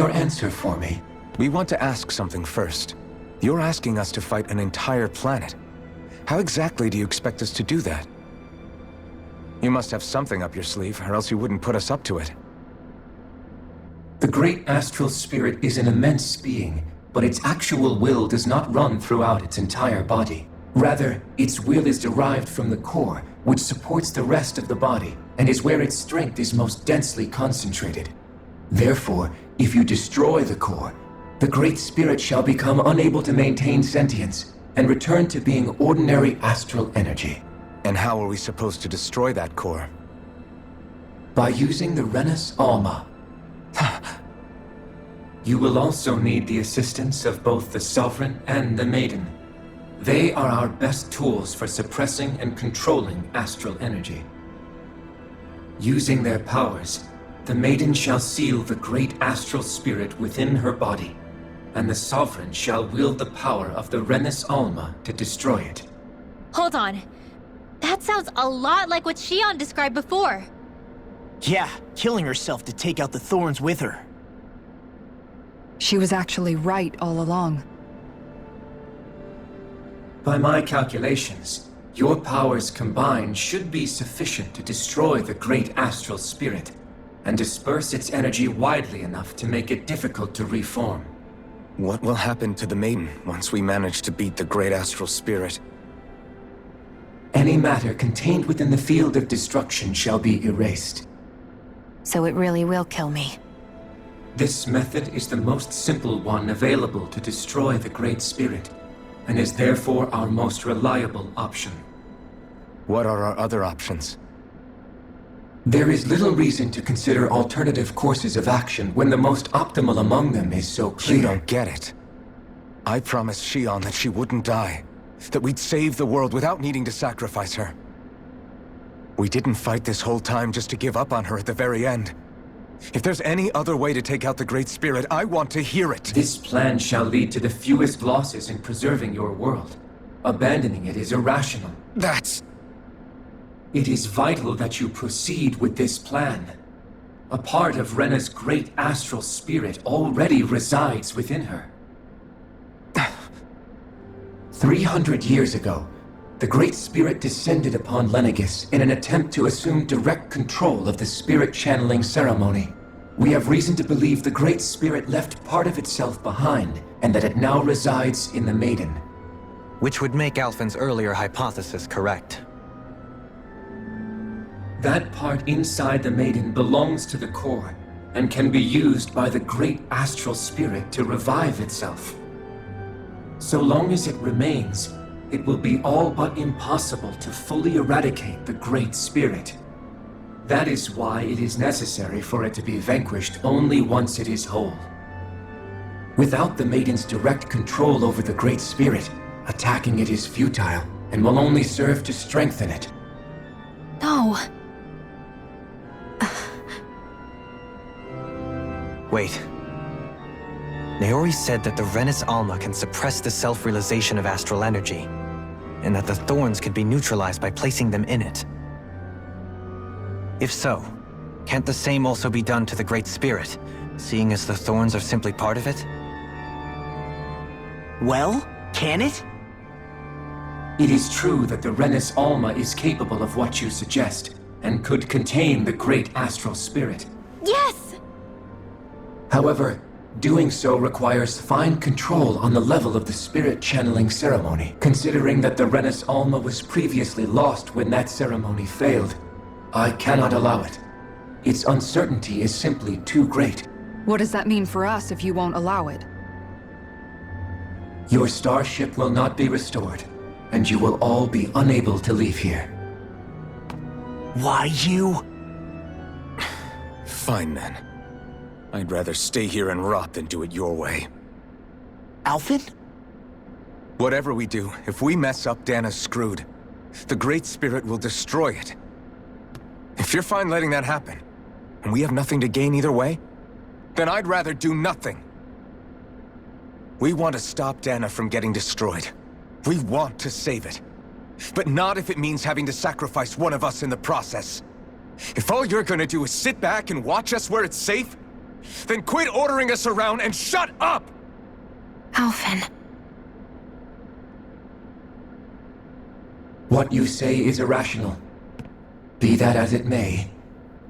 your answer for me? We want to ask something first. You're asking us to fight an entire planet. How exactly do you expect us to do that? You must have something up your sleeve, or else you wouldn't put us up to it. The great astral spirit is an immense being, but its actual will does not run throughout its entire body. Rather, its will is derived from the core, which supports the rest of the body, and is where its strength is most densely concentrated. Therefore, if you destroy the core, the Great Spirit shall become unable to maintain sentience, and return to being ordinary astral energy. And how are we supposed to destroy that core? By using the Renus Alma. You will also need the assistance of both the Sovereign and the Maiden. They are our best tools for suppressing and controlling astral energy. Using their powers, the Maiden shall seal the great astral spirit within her body, and the Sovereign shall wield the power of the Renus Alma to destroy it. Hold on. That sounds a lot like what Shion described before. Yeah, killing herself to take out the thorns with her. She was actually right all along. By my calculations, your powers combined should be sufficient to destroy the great astral spirit, and disperse its energy widely enough to make it difficult to reform. What will happen to the Maiden once we manage to beat the great astral spirit? Any matter contained within the field of destruction shall be erased. So it really will kill me. This method is the most simple one available to destroy the Great Spirit, and is therefore our most reliable option. What are our other options? There is little reason to consider alternative courses of action when the most optimal among them is so clear. You don't get it. I promised Shion that she wouldn't die, that we'd save the world without needing to sacrifice her. We didn't fight this whole time just to give up on her at the very end. If there's any other way to take out the Great Spirit, I want to hear it. This plan shall lead to the fewest losses in preserving your world. Abandoning it is irrational. It is vital that you proceed with this plan. A part of Rena's great astral spirit already resides within her. 300 years ago, the Great Spirit descended upon Lenegis in an attempt to assume direct control of the spirit channeling ceremony. We have reason to believe the Great Spirit left part of itself behind, and that it now resides in the Maiden. Which would make Alphen's earlier hypothesis correct. That part inside the Maiden belongs to the core, and can be used by the great astral spirit to revive itself. So long as it remains, it will be all but impossible to fully eradicate the Great Spirit. That is why it is necessary for it to be vanquished only once it is whole. Without the Maiden's direct control over the Great Spirit, attacking it is futile, and will only serve to strengthen it. No. Wait. Naori said that the Renus Alma can suppress the self-realization of astral energy, and that the thorns can be neutralized by placing them in it. If so, can't the same also be done to the Great Spirit, seeing as the thorns are simply part of it? Well, can it? It is true that the Renus Alma is capable of what you suggest, and could contain the great astral spirit. Yes! However, doing so requires fine control on the level of the spirit channeling ceremony, considering that the Renus Alma was previously lost when that ceremony failed. I cannot allow it. Its uncertainty is simply too great. What does that mean for us if you won't allow it? Your starship will not be restored, and you will all be unable to leave here. Why you? Fine then. I'd rather stay here and rot than do it your way. Alphen? Whatever we do, if we mess up, Dana's screwed. The Great Spirit will destroy it. If you're fine letting that happen, and we have nothing to gain either way, then I'd rather do nothing. We want to stop Dana from getting destroyed. We want to save it. But not if it means having to sacrifice one of us in the process. If all you're gonna do is sit back and watch us where it's safe, Then quit ordering us around and shut up! Alphen. What you say is irrational. Be that as it may,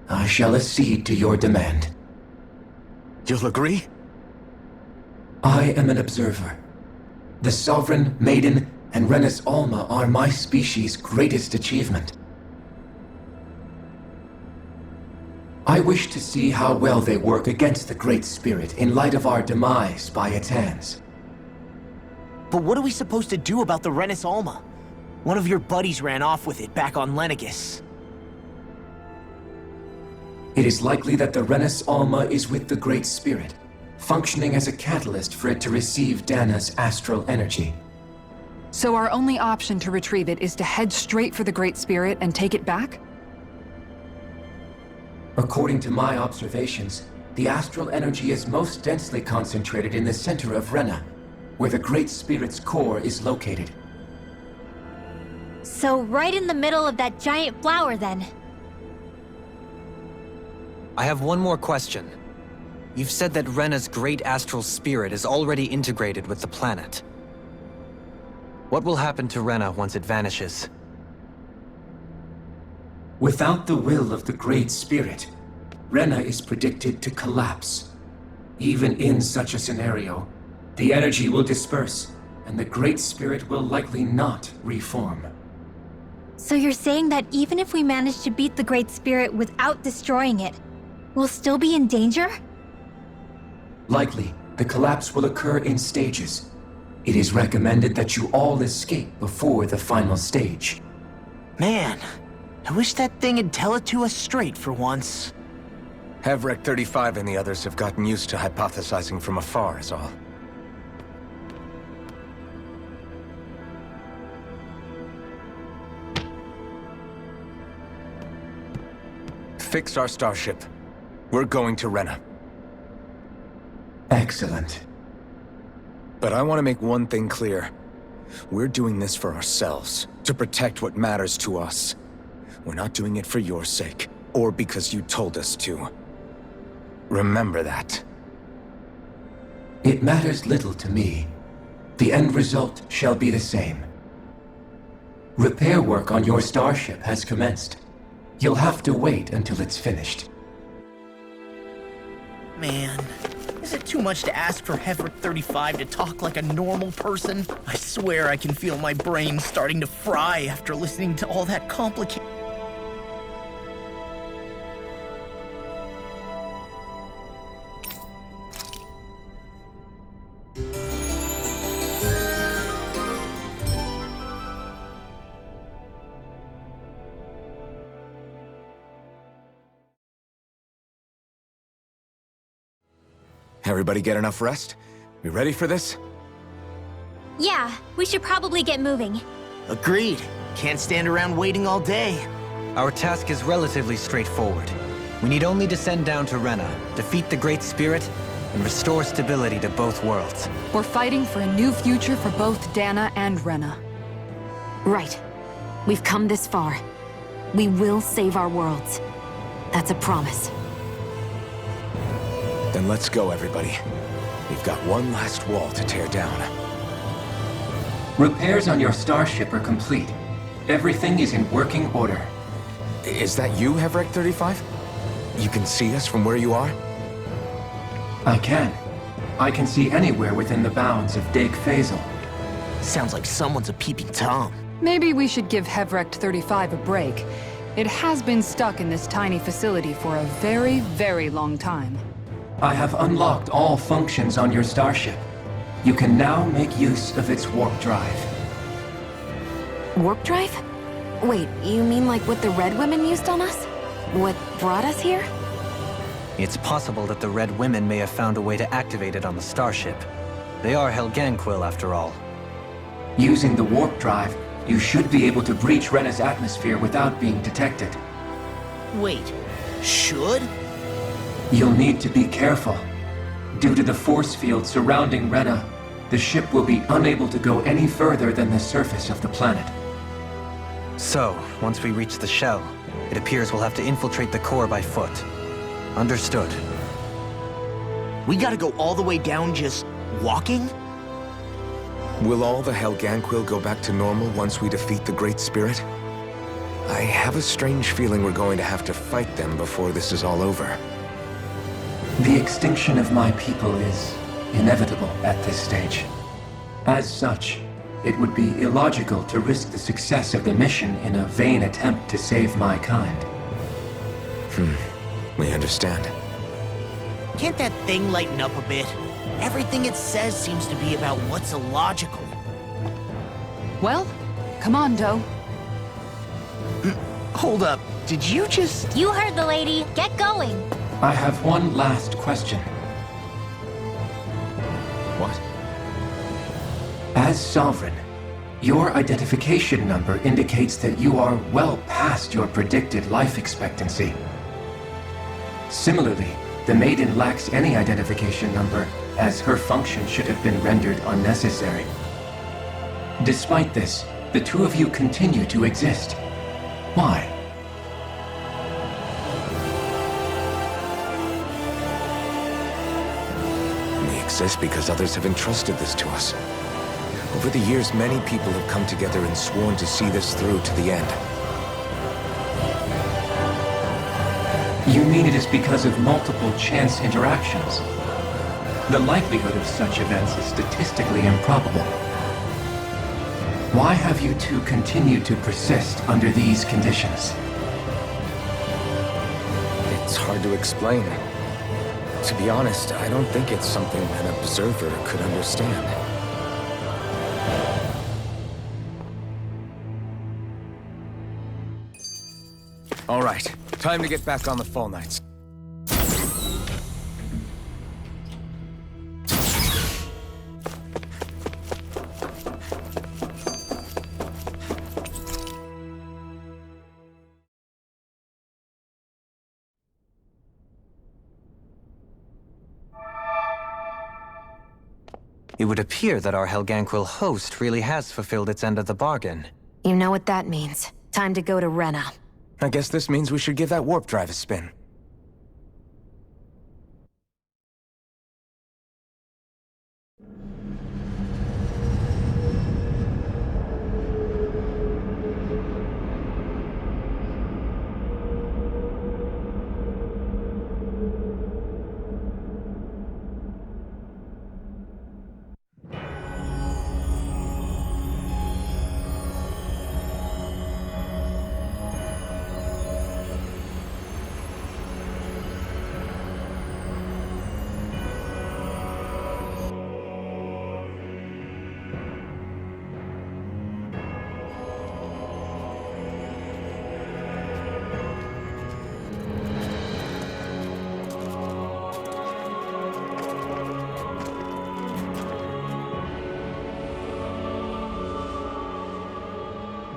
I shall accede to your demand. You'll agree? I am an observer. The Sovereign, Maiden, and Renis Alma are my species' greatest achievement. I wish to see how well they work against the Great Spirit in light of our demise by its hands. But what are we supposed to do about the Renis Alma? One of your buddies ran off with it back on Lenegus. It is likely that the Renis Alma is with the Great Spirit, functioning as a catalyst for it to receive Dana's astral energy. So our only option to retrieve it is to head straight for the Great Spirit and take it back? According to my observations, the astral energy is most densely concentrated in the center of Rena, where the Great Spirit's core is located. So right in the middle of that giant flower, then. I have one more question. You've said that Rena's great astral spirit is already integrated with the planet. What will happen to Rena once it vanishes? Without the will of the Great Spirit, Rena is predicted to collapse. Even in such a scenario, the energy will disperse, and the Great Spirit will likely not reform. So you're saying that even if we manage to beat the Great Spirit without destroying it, we'll still be in danger? Likely, the collapse will occur in stages. It is recommended that you all escape before the final stage. Man, I wish that thing would tell it to us straight for once. Hevrek 35 and the others have gotten used to hypothesizing from afar is all. Fix our starship. We're going to Rena. Excellent. But I want to make one thing clear. We're doing this for ourselves, to protect what matters to us. We're not doing it for your sake, or because you told us to. Remember that. It matters little to me. The end result shall be the same. Repair work on your starship has commenced. You'll have to wait until it's finished. Man, is it too much to ask for Hevrek 35 to talk like a normal person? I swear I can feel my brain starting to fry after listening to all that complicated... Everybody get enough rest? We ready for this? Yeah, we should probably get moving. Agreed. Can't stand around waiting all day. Our task is relatively straightforward. We need only descend down to Rena, defeat the Great Spirit, and restore stability to both worlds. We're fighting for a new future for both Dana and Rena. Right. We've come this far. We will save our worlds. That's a promise. Then let's go, everybody. We've got one last wall to tear down. Repairs on your starship are complete. Everything is in working order. Is that you, Hevrek 35? You can see us from where you are? I can. I can see anywhere within the bounds of Dake Faisal. Sounds like someone's a peeping Tom. Maybe we should give Hevrek 35 a break. It has been stuck in this tiny facility for a very, very long time. I have unlocked all functions on your starship. You can now make use of its warp drive. Warp drive? Wait, you mean like what the Red Women used on us? What brought us here? It's possible that the Red Women may have found a way to activate it on the starship. They are Helganquil, after all. Using the warp drive, you should be able to breach Rena's atmosphere without being detected. Wait, should? You'll need to be careful. Due to the force field surrounding Rena, the ship will be unable to go any further than the surface of the planet. So, once we reach the shell, it appears we'll have to infiltrate the core by foot. Understood. We gotta go all the way down just walking? Will all the Helganquil go back to normal once we defeat the Great Spirit? I have a strange feeling we're going to have to fight them before this is all over. The extinction of my people is inevitable at this stage. As such, it would be illogical to risk the success of the mission in a vain attempt to save my kind. We understand. Can't that thing lighten up a bit? Everything it says seems to be about what's illogical. Well, come on, Doe. Hold up, did you just... You heard the lady. Get going. I have one last question. What? As Sovereign, your identification number indicates that you are well past your predicted life expectancy. Similarly, the Maiden lacks any identification number, as her function should have been rendered unnecessary. Despite this, the two of you continue to exist. Why? We exist because others have entrusted this to us. Over the years, many people have come together and sworn to see this through to the end. You mean it is because of multiple chance interactions? The likelihood of such events is statistically improbable. Why have you two continued to persist under these conditions? It's hard to explain. To be honest, I don't think it's something an observer could understand. All right, time to get back on the Fall Knights. It would appear that our Helganquil host really has fulfilled its end of the bargain. You know what that means. Time to go to Rena. I guess this means we should give that warp drive a spin.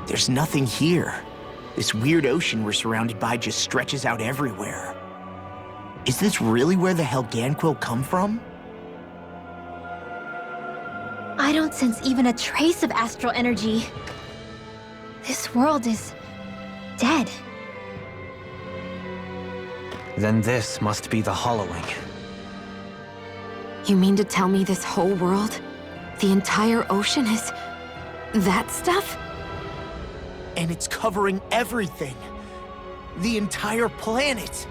There's nothing here. This weird ocean we're surrounded by just stretches out everywhere. Is this really where the Helganquil come from? I don't sense even a trace of astral energy. This world is dead. Then this must be the hollowing. You mean to tell me this whole world, the entire ocean is... that stuff? And it's covering everything. The entire planet.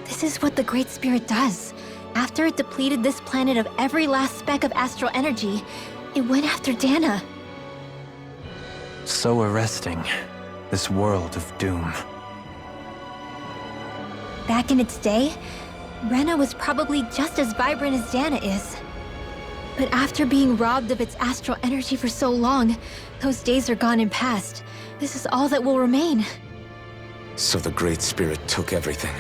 This is what the Great Spirit does. After it depleted this planet of every last speck of astral energy, it went after Dana. So arresting. This world of doom. Back in its day, Rena was probably just as vibrant as Dana is. But after being robbed of its astral energy for so long, those days are gone and past. This is all that will remain. So the Great Spirit took everything.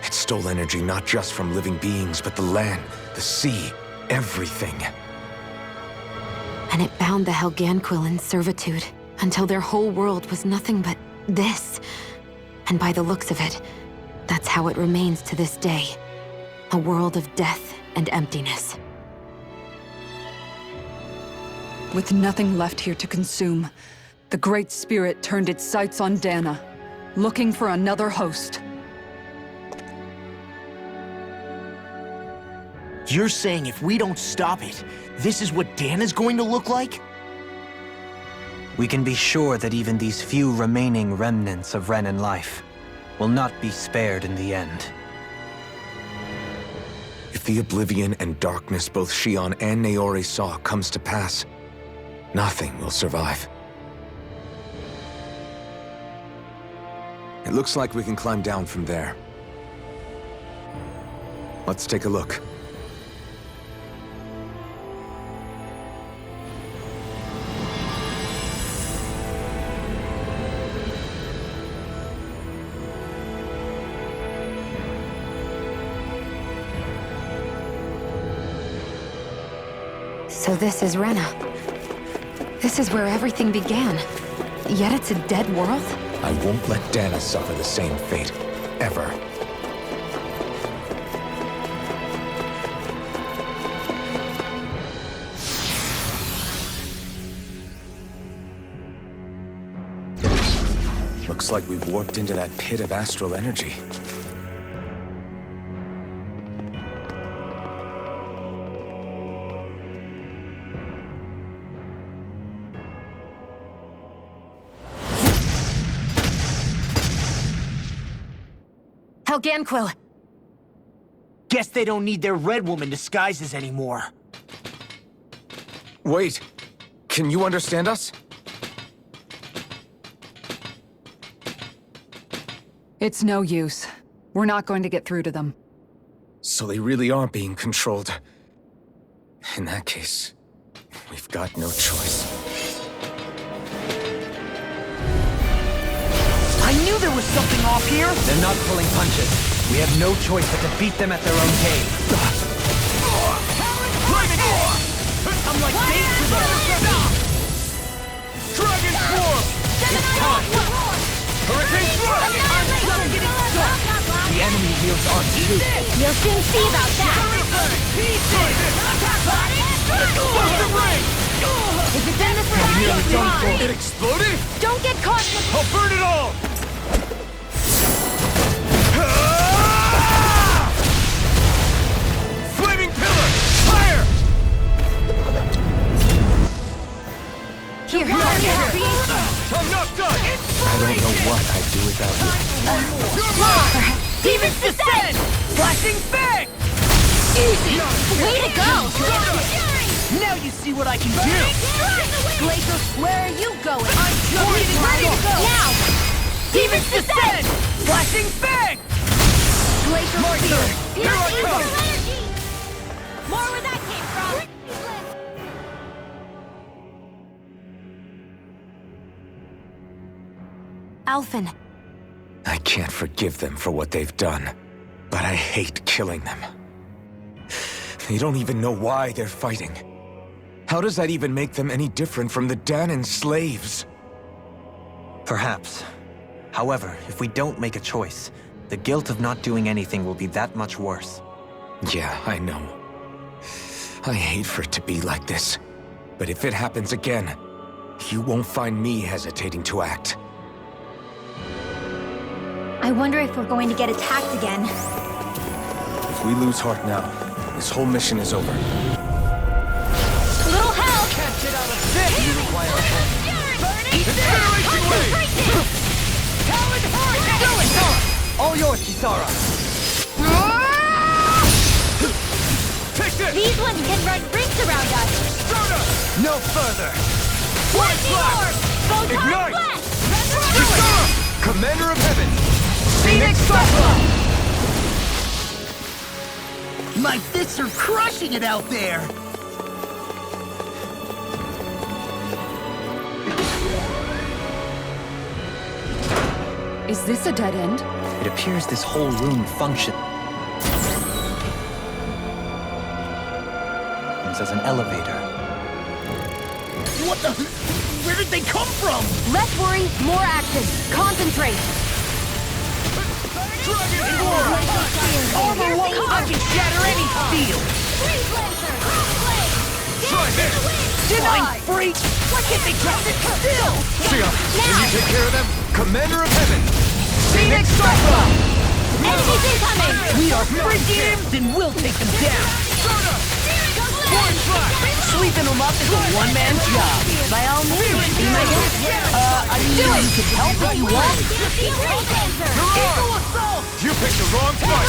It stole energy not just from living beings, but the land, the sea, everything. And it bound the Helganquil in servitude, until their whole world was nothing but this. And by the looks of it, that's how it remains to this day. A world of death and emptiness. With nothing left here to consume, the Great Spirit turned its sights on Dana, looking for another host. You're saying if we don't stop it, this is what Dana's going to look like? We can be sure that even these few remaining remnants of Renan life will not be spared in the end. If the oblivion and darkness both Shion and Naori saw comes to pass, nothing will survive. It looks like we can climb down from there. Let's take a look. So this is Rena. This is where everything began. Yet it's a dead world? I won't let Dana suffer the same fate, ever. Looks like we've warped into that pit of astral energy. Helganquil! Guess they don't need their Red Woman disguises anymore. Wait, can you understand us? It's no use. We're not going to get through to them. So they really are being controlled. In that case, we've got no choice. I knew there was something off here! They're not pulling punches. We have no choice but to beat them at their own game. I'm like bait for them! Dragon Form! It's time! Hurricane Strike! The enemy wields on you! You'll soon see about that. Explosive ring! If it's in this room, It exploded? don't get caught in the... I'll burn it all! Flaming pillar! Fire! Here, I'm not done! I don't know what I'd do without you. Demons descend! Flashing Fang! Easy! Way to go! Now you see what I can do! Glacier, where are you going? I'm jumping ready to go! Now! Demons descend! Flashing Fang! Glacier My spear! turn! Here I come! More where that came from! Alphen, I can't forgive them for what they've done, but I hate killing them. They don't even know why they're fighting. How does that even make them any different from the Danan slaves? Perhaps. However, if we don't make a choice, the guilt of not doing anything will be that much worse. Yeah, I know. I hate for it to be like this. But if it happens again, you won't find me hesitating to act. I wonder if we're going to get attacked again. If we lose heart now, this whole mission is over. Little help! Can't get out of this! You require a hand. Incineration wave! Talon Heart! Do it! All yours, Kisara! Take this! These ones can run rings around us! No further! Lightning orb! Photon Ignite! blast! Kisara! Commander of Heaven! Phoenix Cyclone! My fists are crushing it out there! Is this a dead end? It appears this whole room functions as an elevator. What the? Where did they come from? Less worry, more action. Concentrate. Dragon Form! Armor won't fucking shatter any steel! Try this! Divine freak! Why can't they just sit still? Sia, can you take care of them? Commander of Heaven! Phoenix Cyclone! Enemies incoming! We are freaking imps and we'll take them down. Sweeping them up is a one-man job. By all means, be my guest. I mean, you can help if you want. Eagle assault! You picked the wrong fight!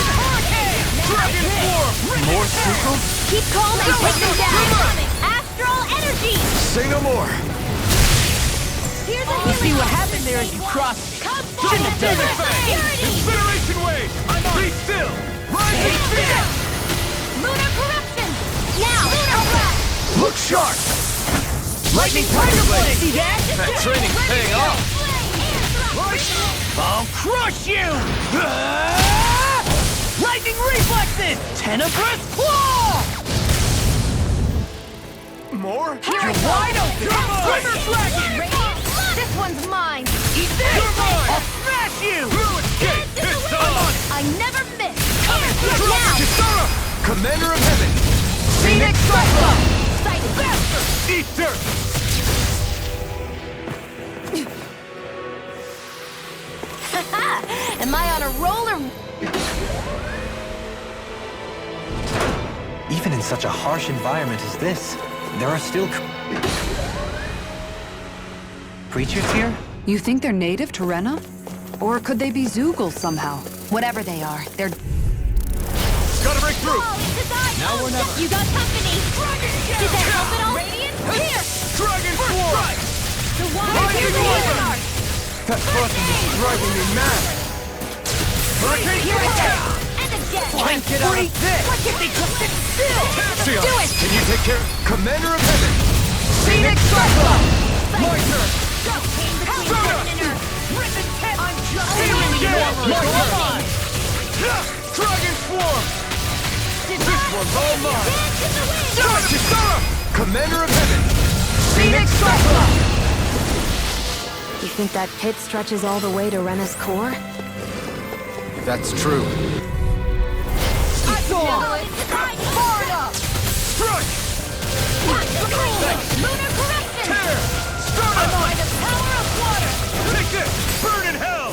Dragon form! More sequels? Keep calm and take them down! Astral energy! Say no more! Here's a You see healing what happened there as you crossed me. Shouldn't have done that! Incineration wave! Be still! Rising speed! Lunar corruption! Now! Lunar blast! Look sharp! Lightning Tiger Blade! See that? That training's paying off! I'll crush you! Lightning reflexes! Tenebrous claw! More? You're wide open! Thunder dragon! This one's mine! Eat this! I'll smash you! It's on! I never miss! Kisara! Commander of Heaven! Phoenix Cyclone! Eat dirt! Am I on a roller? Even in such a harsh environment as this, there are still creatures here? You think they're native to Rena? Or could they be Zeugles somehow? Whatever they are, they're... Gotta break through! Now we're never. You got company! Did that help at all? Here! Dragon Swarm! The water here to That fucking is driving me mad! Hurricane Here it Swarm! is! And again! Flank it out of this! What if they just sit still? See ya. Do it! Can you take care? Commander of Heaven! Phoenix Cyclone! My turn! Go! Between heaven and earth! Risen Tent! I'm just feeling the Come on! Dragon Swarm! This one's all mine! Kisara! Commander of Heaven! Phoenix Cyclone! You think that pit stretches all the way to Rena's core? That's true. Far enough! Strike! Lunar corruption! Tear! By the power of water! Take this! Burn in hell!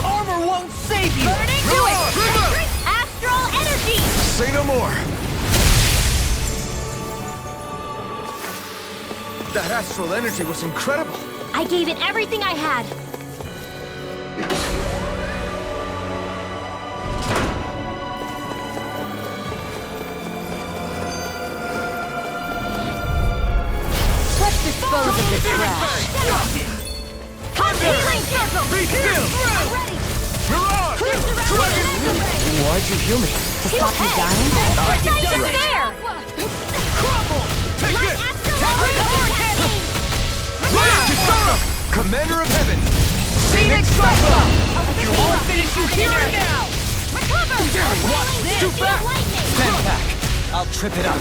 Armor won't save you! Burning! Do it! Astral energy! Say no more! That astral energy was incredible! I gave it everything I had. Let's dispose of this trash. Healing circle! Be still! Ready! Mirage! Why'd you heal me? To stop you dying? It's not even fair! Crumble! Take My this! astral Kisara! Commander of Heaven! Phoenix Cyclone! You won't finish you here now! Recover! Watch this! Too fast! Stand back. I'll trip it up.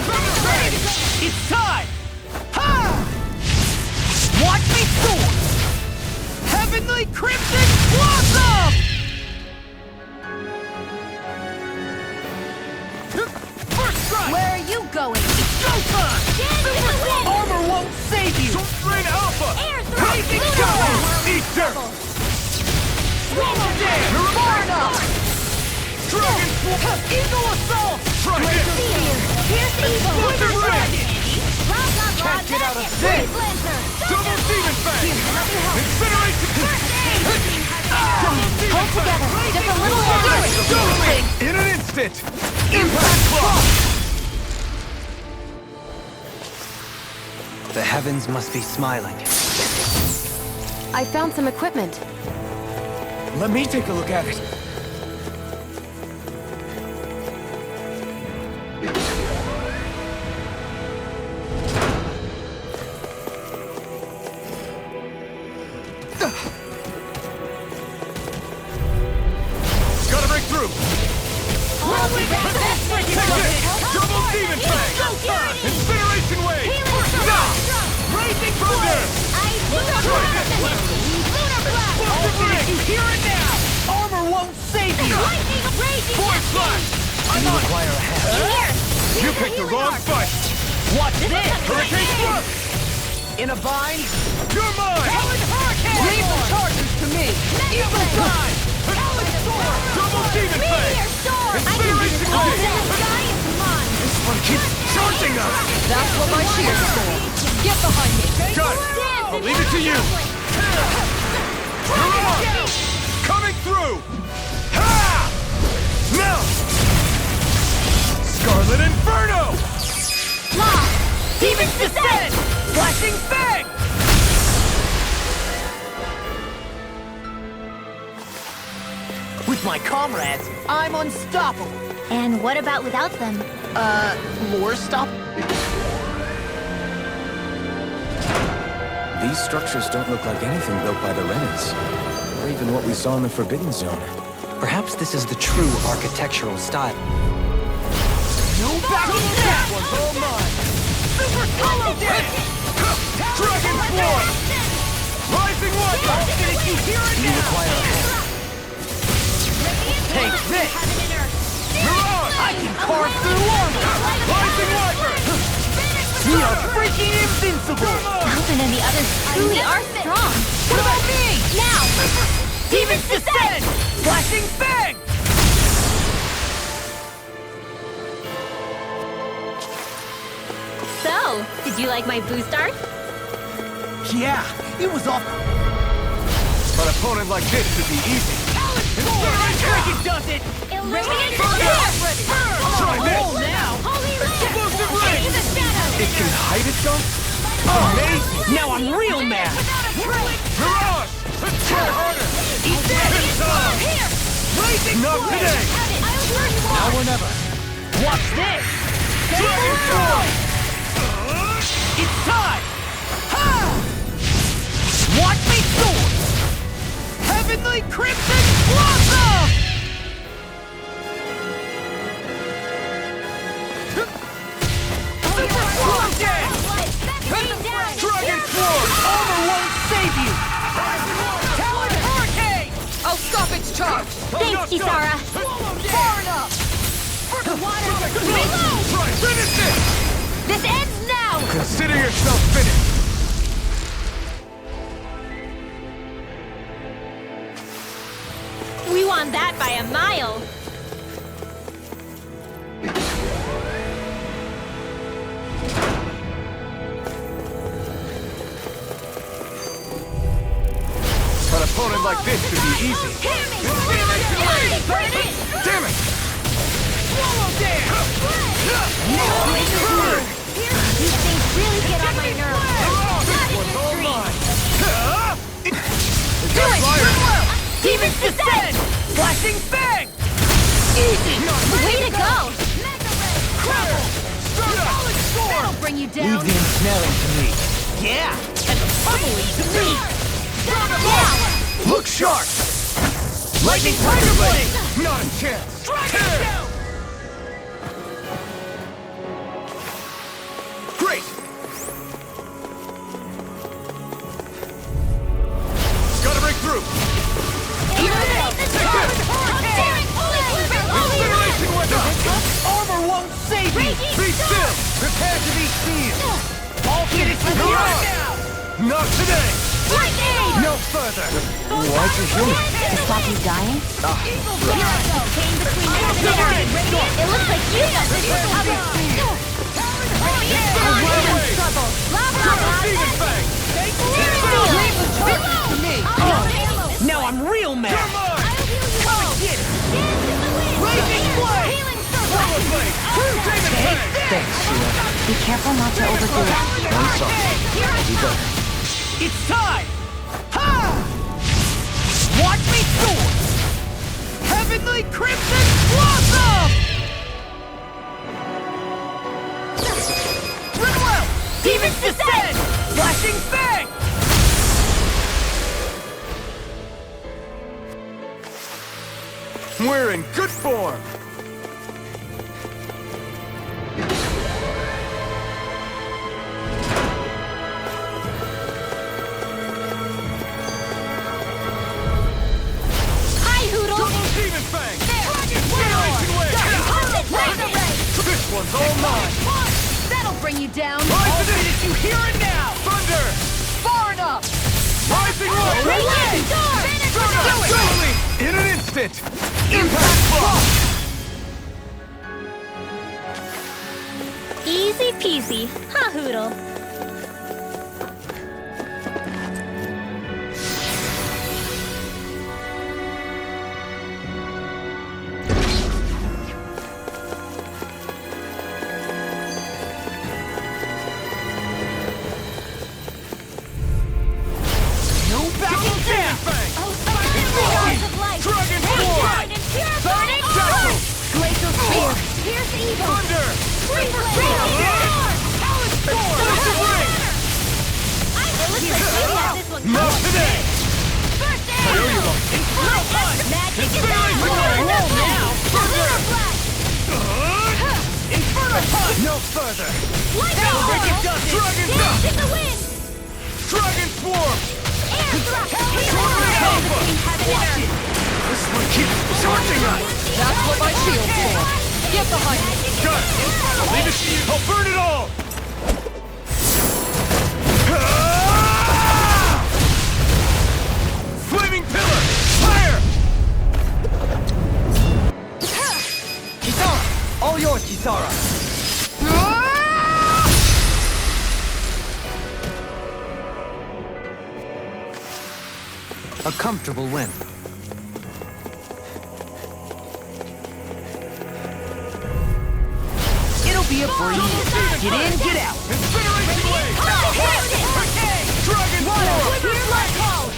It's time! Ha! Watch me soar! Heavenly Crimson Blossom! First strike! Where are you going? Showtime! Armor won't save you! Drain Alpha! Air Blazing thrust! Shower! Eat dirt! Swallow Dance! Far enough! Dragon Swarm! Eagle Assault! Try this! Here's the evil! Wither Dragon! Blah, blah, blah, Can't get out of that's this. it. Blazer! Double Demon Fang! Incineration! Hold together! Just a little longer! In an instant! Impact Claw! The heavens must be smiling. I found some equipment. Let me take a look at it. Gotta break through! Double Demon Fang! Incineration Wave! Raising Thunder! You hear it now! Armor won't save you! Force Slash! You require a hand. You picked the wrong fight! Watch this! Hurricane Swarm! In a bind? You're mine! Helen Hurricane! Leave the charges to me! Eagle Time! Helen Sword! Double demon fang! Infinity blade! This one keeps charging us! That's what my shield's for. Get behind me. Got it! I'll leave it to you! You're on! Coming through! Ha! Now! Scarlet Inferno! Law! Demon's Descent! Flashing Fang! With my comrades, I'm unstoppable. And what about without them? Lore stop? These structures don't look like anything built by the Renans, or even what we saw in the Forbidden Zone. Perhaps this is the true architectural style. No backing down! Was all mine! Super Solo Dash! Dragon Form! Rising Wonder! I'll finish you here and You now! require a hand. Take this! You're on! I can carve through armor! Rising Viper! We are freaking invincible! Alvin and the others truly are strong. What about me? Now! Demon's Descent! Flashing Fang! So, did you like my boost art? Yeah, it was off. An opponent like this should be easy. Cricket does it! Illuminate the Try this! Oh, now! Explosive ring! It can hide itself? Amazing! Now I'm real mad! Mirage! Let's try harder! Eat this! Here! Blazing Not Flame! today! Now or never! Watch this! Dragon Form! It's time! Ha! Watch me soar! Heavenly Crimson Blossom! Super Swamp Dance! Dragon Form! Armor won't save you! Talon Hurricane! I'll stop its charge. Thanks, Kisara. Far enough! Try finish it! This ends now! Consider yourself finished! We won that by a mile. An opponent like this should be easy. Damn it! Swallow Dance! These things really get on my nerves. Not in this dream. Do it! Well! Demon's Descent! Flashing Fang! Easy! Way to go! Crabble! Solid Sword! That'll bring you down! Leave the ensnaring to me. Yeah! And the pummeling to me! Now! Look sharp! Lightning Tiger Blade! Not a chance! Dragon down! Great! Gotta break through! Incineration Weapon! Armor won't save you! Be still! Prepare to be seen! I'll finish you You're right on! now! Not today! No further! Why'd you heal me? To stop you dying? It looks like you got this one covered. Away! Trouble. Demon Fang! Now I'm real mad! You're mine! Come and get it! Raging Flame! Swallow Blade! Demon Fang! Thanks, Sheila. Be careful not to overdo it. I'm sorry. I'll be better. It's time! Ha! Watch me soar! Heavenly Crimson Blossom! Run well! Demon's Descent! Flashing Fang! We're in good form! Hi, Hoodle. Double Demon Fang! Incineration Wave! This one's all mine! That'll bring you down! Rise I'll to this! finish you here and now! Thunder! Far enough! Rising Light! Radiant Storm! Do it! In an instant! Instant! Impact block! Easy peasy, ha Hoodle. No further! Dragon Swarm! This one keeps charging us! That's what my shield's for. Get behind me. Got it! I'll leave it to you! I'll burn it all! Flaming pillar! Fire! Kisara! All yours, Kisara! A comfortable win. It'll be a breeze. Get in, get out. Incineration Wave! Dragon Swarm!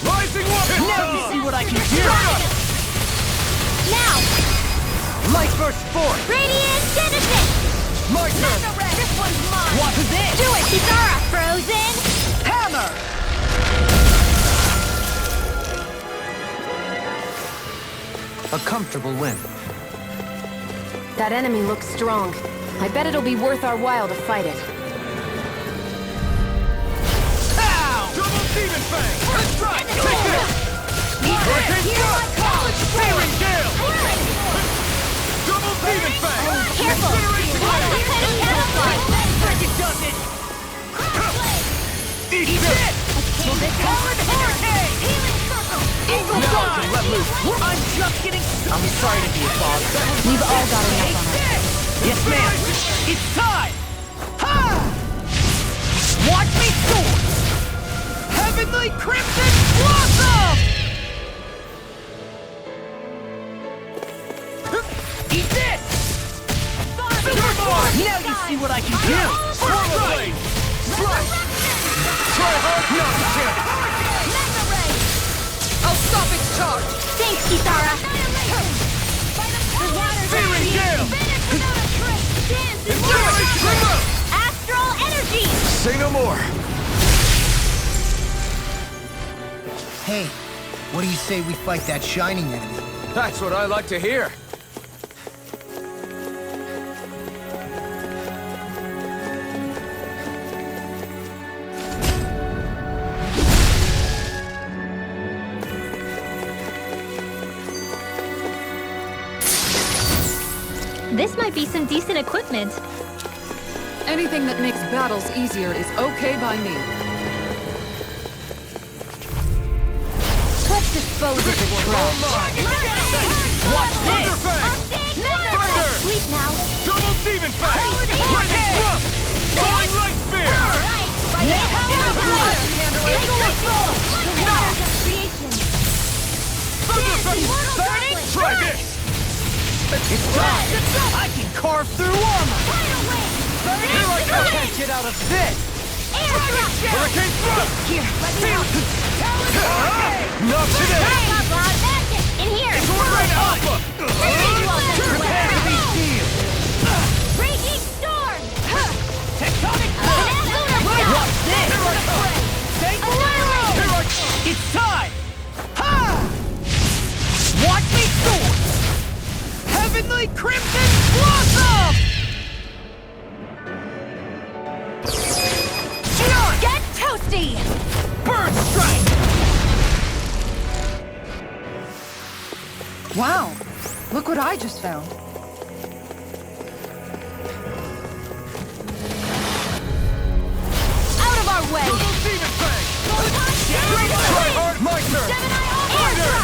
Rising Water! Now you see what I can do. Now, Light Burst Force! Radiant Genesis! My turn! This one's mine! What is this? Do it, Kisara! Frozen! Hammer! A comfortable win. That enemy looks strong. I bet it'll be worth our while to fight it. Pow! Double Demon Fang! First strike! Take this! Hurricane Strike! Searing Gale! Double Demon Fang! Careful! Think it does it! Eat this! Hard Hurricane! Eagle Dive! Let loose! I'm just getting... I'm sorry to be a bother. We've all got enough on our... Yes, ma'am! It's time! Ha! Watch me soar! Heavenly Crimson Blossom! Eat this! Superfly! Now you see what I can do! Swirl Blade! Slash! Try hard not to chance! I'll stop its charge. Thanks, Kisara! Searing Gale! Incineration Remote! Astral Energy! Say no more! Hey, what do you say we fight that shining enemy? That's what I like to hear! This might be some decent equipment. Anything that makes battles easier is okay by me. Let's dispose of the trash. Watch Thunder Fang! Thunder! Sleep now. Double Demon Fang! Lightning Thrust! Falling Light Spear! Thunder Fang! Try this! It's time! I can carve through armor! Here I go! Can't get out of this! Hurricane Thrust! Here, let me out. Not today! In here. Red Alpha! Prepare to be sealed! Raging Storm. Tectonic What's this? Stable arrow! It's time! Ha! Watch me soar! Heavenly Crimson Blossom! Get toasty. Burn Strike! Wow. Look what I just found. Out of our way. Double Demon Fang! Try hard! My turn! Gemini Thunder.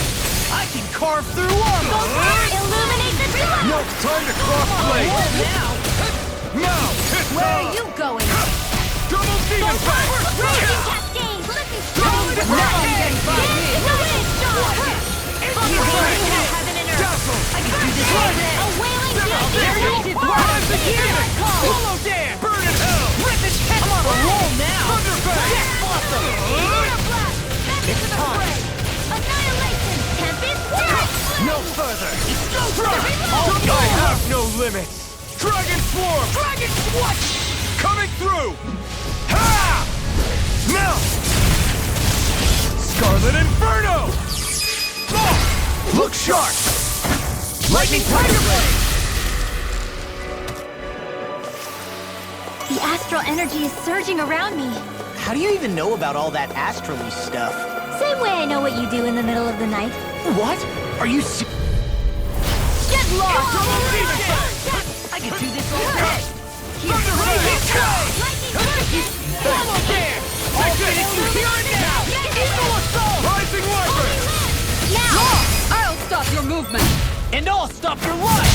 I can carve through armor! Illuminate the door! No, time to cross blade! Now! Now! Hit Where are you going? Double demon fang! Raging cascade! Flipping Double stone! demon Dance in the wind! Heaven and earth! Dazzle! I can do this all day! A wailing There! Rising demon! Solo dance! Burn in hell! Rip his head! I'm on a roll now! Thunder fang! Awesome! It's time! Annihilation! Tempest! Death! No further! I have no limits! Dragon Swarm! Dragon what? Coming through! Ha! Now! Scarlet Inferno! Oh! Look sharp! Lightning Tiger Blade! The astral energy is surging around me. How do you even know about all that astrally stuff? Same way I know what you do in the middle of the night. What? Are you Get lost! I can do this all day! Thunder Fang! Lightning Follow there! I'll finish you here and now! Eagle assault! Rising Wyvern! Now! I'll stop your movement! And I'll stop your life!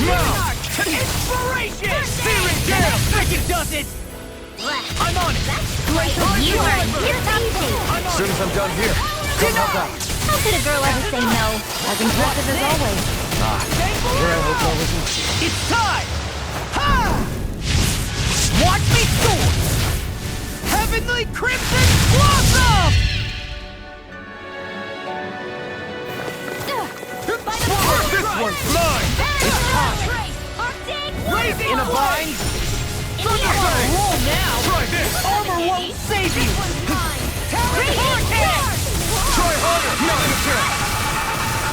Now! Inspiration! Searing Gale! Second does it! I'm on it! Great, you are here easy. As soon as I'm done here, come help out. How could a girl ever say no? As impressive as always. Here I hope I wasn't. It's time! Ha! Watch me soar! Heavenly Crimson Blossom! This one's mine! It's time! Raising In a bind! Thunder Fang! Roll now! Try this! Armor won't save you! Towering Vortex! Try harder! Not in a chance!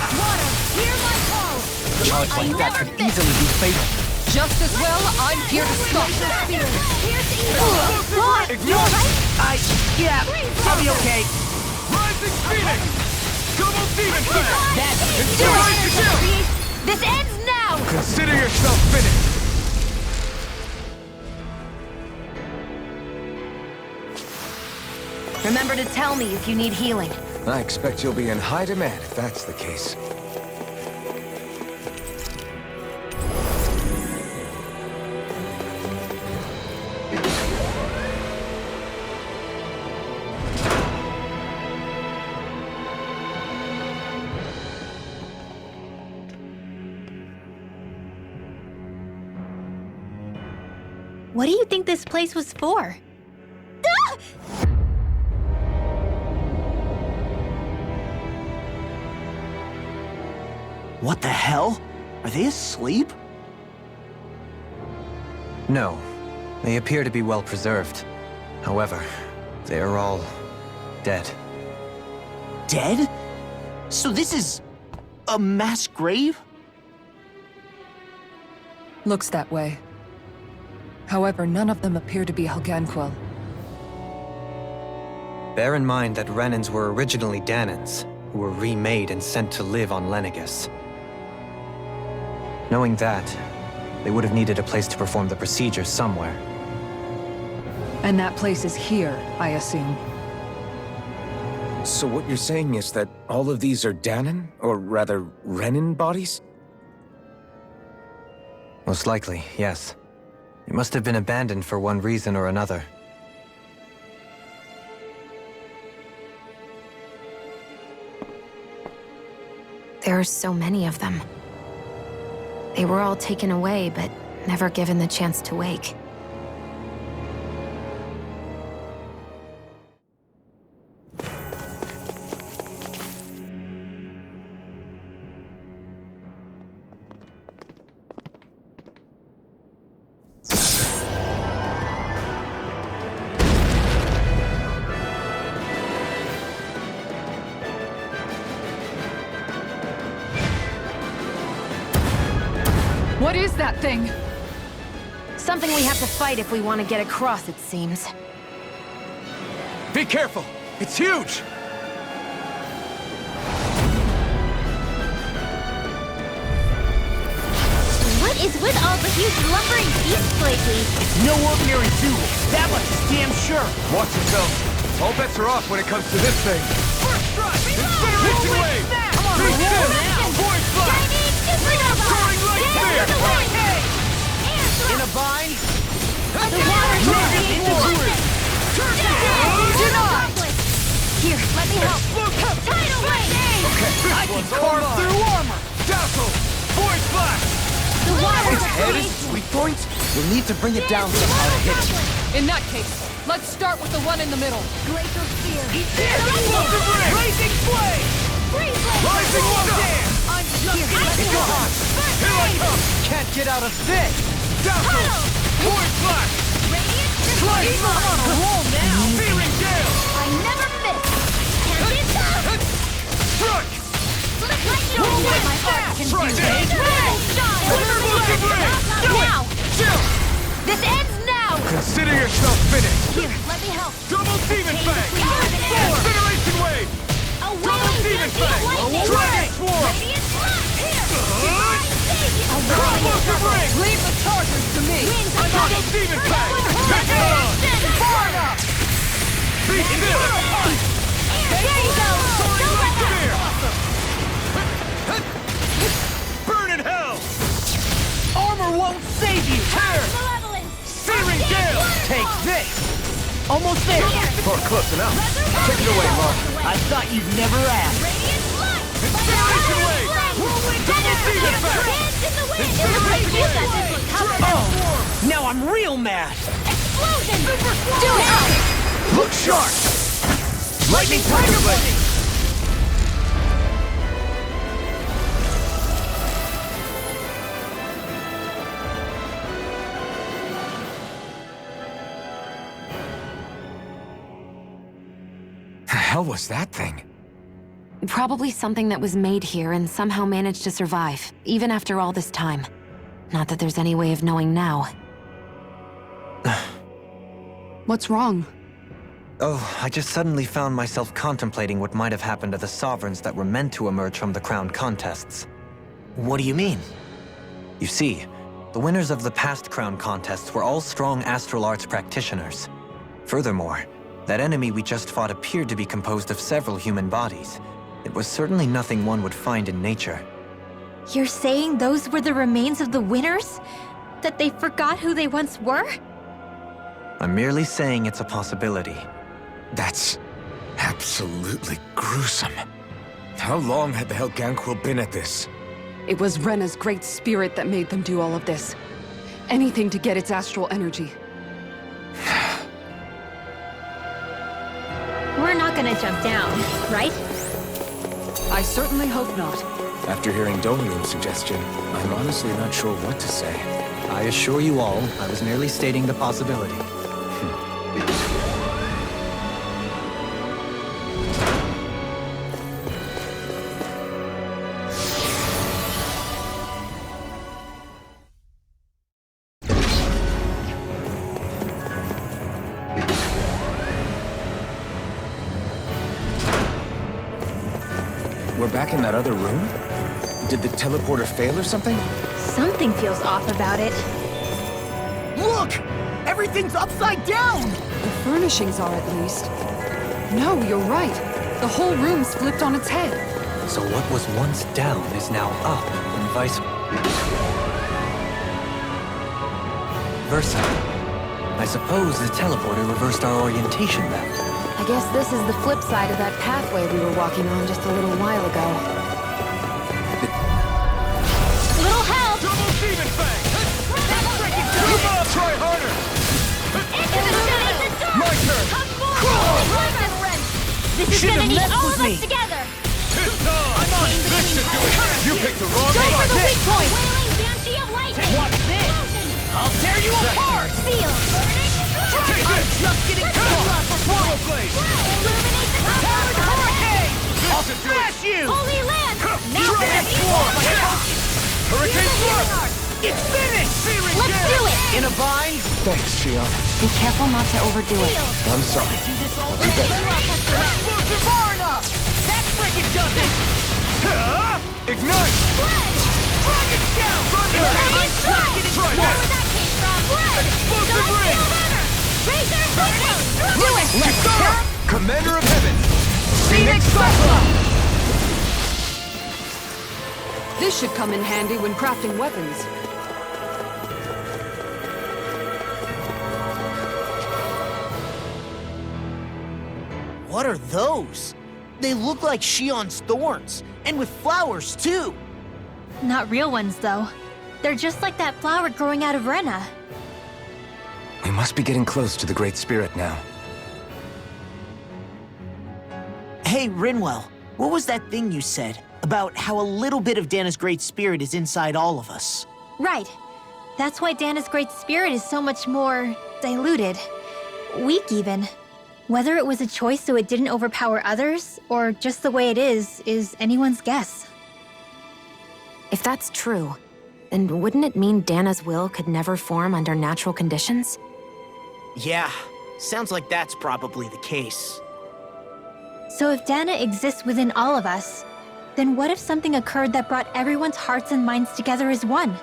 Water, hear my call. Charge like that could easily be fatal. Just as well, I'm here to stop this. Ignore it! Yeah, I'll be okay. Rising Phoenix! Double Demon Fang! That's Inspiration Shield! This ends now! Consider yourself finished! Remember to tell me if you need healing. I expect you'll be in high demand if that's the case. What do you think this place was for? What the hell? Are they asleep? No. They appear to be well preserved. However, they are all dead. Dead? So this is a mass grave? Looks that way. However, none of them appear to be Helganquil. Bear in mind that Renans were originally Danans, who were remade and sent to live on Lenegus. Knowing that, they would have needed a place to perform the procedure somewhere. And that place is here, I assume. So what you're saying is that all of these are Danon, or rather, Renan bodies? Most likely, yes. It must have been abandoned for one reason or another. There are so many of them. They were all taken away, but never given the chance to wake. What is that thing? Something we have to fight if we want to get across, it seems. Be careful! It's huge! What is with all the huge lumbering beasts lately? No ordinary zoo. That much is damn sure. Watch yourself. All bets are off when it comes to this thing. First strike! Incineration wave! Come on, In a bind? Here, let me help. Tidal wave! I can carve through armor! Dazzle! Void Blast! The water Its head is weak point? You'll need to bring it down somehow to hit it. In that case, let's start with the one in the middle. Glacial Spear. Explosive ring! Blazing flame! Freeze Blade! Rising Stand! I'm just Ice Go Wall. on! Here I come! Can't get out of this! Dazzle! Void Blast! Radiant Slice! I'm on a roll now! Searing Gale! I never miss! Can't be stopped! Strike! Let's show you what my heart can do! Strike! Explosive Ring! Now! Chill! This ends now! Consider yourself finished! Here, let me help! Double Demon Fang! Fire! Incineration Wave! Away! Demon Fang! Dragon Swarm! Radiant Slap! Here! Explosive Ring! Leave the chargers to me. Double Demon Fang! Take it on! Be still! There you go! Don't let that! Burn in hell! Armor won't save you! Tear! Malevolence! Searing Gale! Take this! Almost there! Or close enough. Take it away, Mark. I thought you'd never ask. Radiant Slap! Incineration Wave! Double Demon Fang! Hands in the wind! Incineration Use that Wave! this one covered! Oh! Now I'm real mad! Explosion! Do it! Look sharp! Lightning Tiger Blade! The hell was that thing? Probably something that was made here and somehow managed to survive, even after all this time. Not that there's any way of knowing now. What's wrong? Oh, I just suddenly found myself contemplating what might have happened to the sovereigns that were meant to emerge from the crown contests. What do you mean? You see, the winners of the past crown contests were all strong astral arts practitioners. Furthermore, that enemy we just fought appeared to be composed of several human bodies. It was certainly nothing one would find in nature. You're saying those were the remains of the winners? That they forgot who they once were? I'm merely saying it's a possibility. That's absolutely gruesome. How long had the Helganquil been at this? It was Rena's great spirit that made them do all of this. Anything to get its astral energy. We're not gonna jump down, right? I certainly hope not. After hearing Dolium's suggestion, I'm honestly not sure what to say. I assure you all, I was merely stating the possibility. We're back in that other room? Did the teleporter fail or something? Something feels off about it. Look! Everything's upside down! The furnishings are, at least. No, you're right. The whole room's flipped on its head. So what was once down is now up, and vice versa. I suppose the teleporter reversed our orientation then. I guess this is the flip side of that pathway we were walking on just a little while ago. Little help! Double Demon Fang! Come on, try harder! Illuminate the dark! My turn! Come forward! This is Should've gonna need messed all with of me. us together! I'm on! This should do it! You picked the wrong Go for one! the weak point! Wailing Banshee of Lightning! Watch this! I'll tear you apart! Seal! Take I'm this! just getting started! Swallow Blade! Illuminate the Powered dark! hurricane! I'll should do it. smash you! Holy Land! Now Dragon for the Swarm! Hurricane Swarm! It's finished! Let's do it! In a bind? Thanks, Shion. Be careful not to overdo it. I'm sorry. Explosive far enough! That frickin' does it! Ignite! Dragon Shout! I'm Try Where this! that came from? Explosive Don't ring! feel better! Razor Lightning! Do it! Commander of Heaven! Phoenix Cyclone! This should come in handy when crafting weapons. What are those? They look like Shion's thorns, and with flowers too. Not real ones, though. They're just like that flower growing out of Rena. We must be getting close to the Great Spirit now. Hey, Rinwell, what was that thing you said about how a little bit of Dana's Great Spirit is inside all of us? Right. That's why Dana's Great Spirit is so much more diluted. Weak, even. Whether it was a choice so it didn't overpower others, or just the way it is anyone's guess. If that's true, then wouldn't it mean Dana's will could never form under natural conditions? Yeah, sounds like that's probably the case. So if Dana exists within all of us, then what if something occurred that brought everyone's hearts and minds together as one?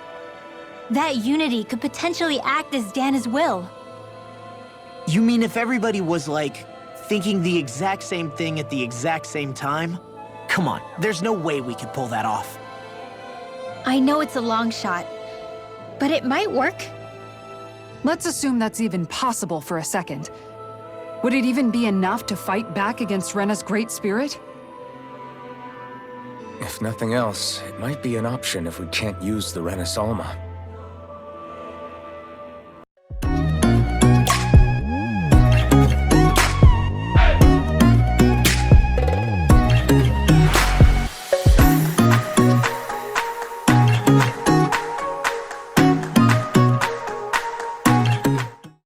That unity could potentially act as Dana's will. You mean if everybody was, like, thinking the exact same thing at the exact same time? Come on, there's no way we could pull that off. I know it's a long shot, but it might work. Let's assume that's even possible for a second. Would it even be enough to fight back against Rena's Great Spirit? If nothing else, it might be an option if we can't use the Renis Alma.